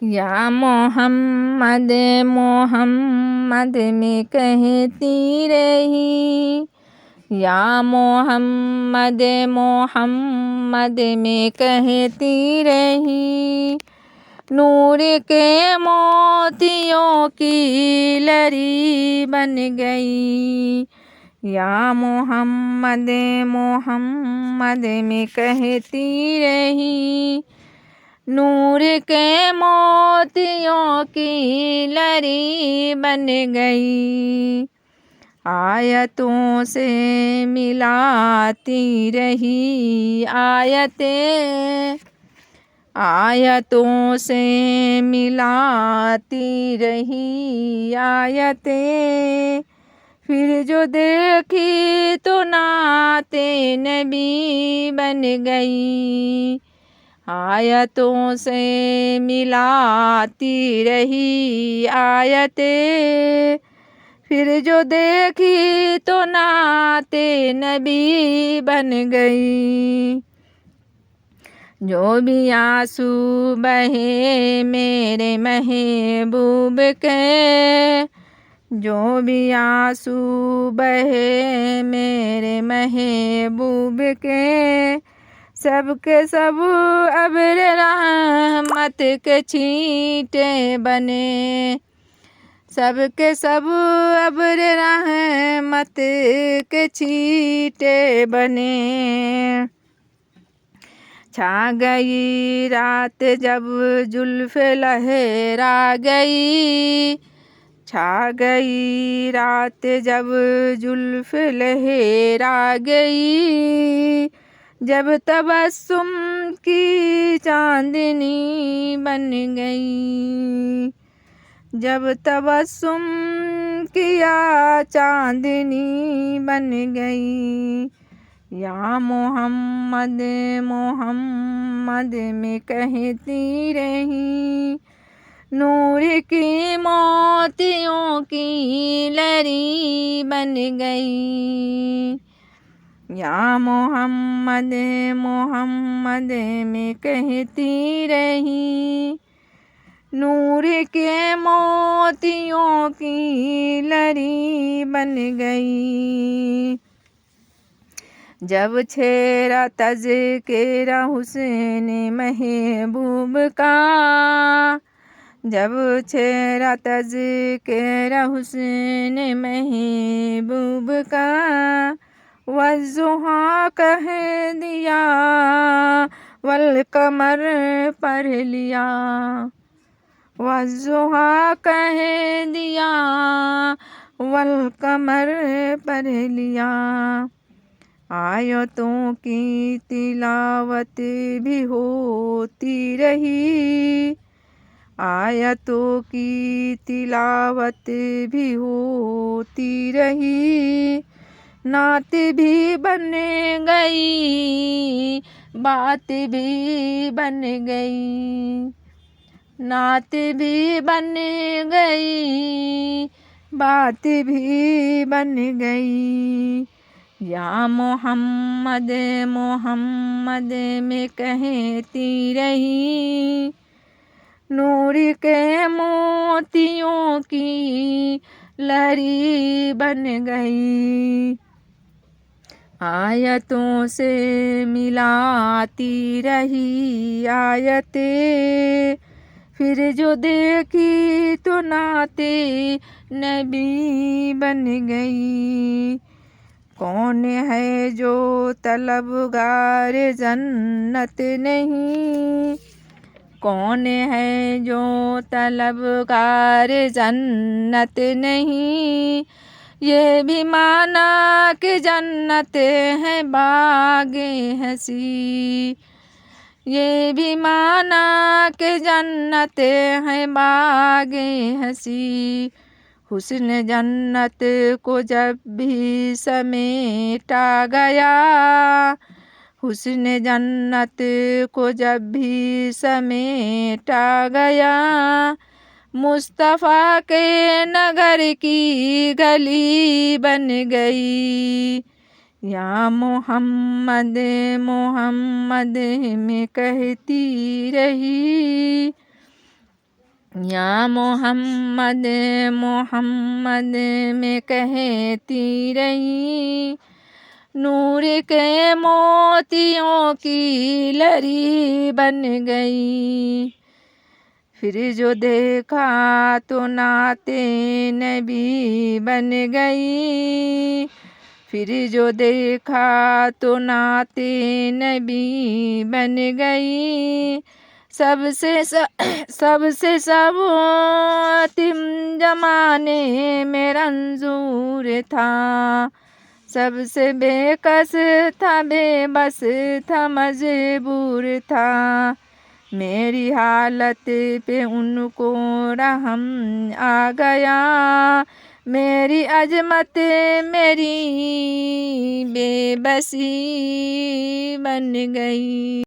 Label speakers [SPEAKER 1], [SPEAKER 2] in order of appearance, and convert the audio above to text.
[SPEAKER 1] یا محمد محمد میں کہتی رہی، یا محمد محمد میں کہتی رہی، نور کے موتیوں کی لری بن گئی، یا محمد محمد میں کہتی رہی، نور کے موتیوں کی لری بن گئی، آیتوں سے ملاتی رہی آیتوں سے ملاتی رہی آیتیں، پھر جو دیکھی تو نعت نبی بن گئی، آیتوں سے ملاتی رہی آیتیں، پھر جو دیکھی تو نعت نبی بن گئی، جو بھی آنسو بہے میرے محبوب کے، جو بھی آنسو بہے میرے محبوب کے، سب کے سب ابر رحمت کے چھینٹے بنے، سب کے سب ابر رحمت کے چھینٹے بنے، چھا گئی رات جب زلف لہرا گئی، چھا گئی رات جب زلف لہرا گئی، جب تبسم کی چاندنی بن گئی، جب تبسم کیا چاندنی بن گئی، یا محمد محمد میں کہتی رہی، نور کی موتیوں کی لری بن گئی، یا محمد محمد میں کہتی رہی، نور کے موتیوں کی لری بن گئی، جب چھیڑا تذکرہ حسین محبوب کا، جب چھیڑا تذکرہ حسین محبوب کا، والضحیٰ کہہ دیا والقمر پڑھ لیا، والضحیٰ کہہ دیا والقمر پڑھ لیا، آیتوں کی تلاوت بھی ہوتی رہی، آیتوں کی تلاوت بھی ہوتی رہی، نعت بھی بن گئی بات بھی بن گئی، نعت بھی بن گئی بات بھی بن گئی، یا محمد محمد میں کہتی رہی، نور کے موتیوں کی لری بن گئی، آیتوں سے ملاتی رہی آیتیں، پھر جو دیکھی تو نعت نبی بن گئی، کون ہے جو طلبگار جنت نہیں، کون ہے جو طلبگار جنت نہیں، یہ بھی مانا کہ جنت ہے باغ ہنسی، یہ بھی مانا کہ جنت ہے باغ ہنسی، حسن جنت کو جب بھی سمیٹا گیا، حسن جنت کو جب بھی سمیٹا گیا، مصطفیٰ کے نگر کی گلی بن گئی، یا محمد محمد میں کہتی رہی، یا محمد محمد میں کہتی رہی، نور کے موتیوں کی لری بن گئی، پھر جو دیکھا تو نعت نبی بن گئی، پھر جو دیکھا تو نعت نبی بن گئی، سب سے تم زمانے میں رنزور تھا، سب سے بے کس تھا، بے بس تھا، مجبور تھا، میری حالت پہ ان کو رحم آ گیا، میری عظمت میری بے بسی بن گئی۔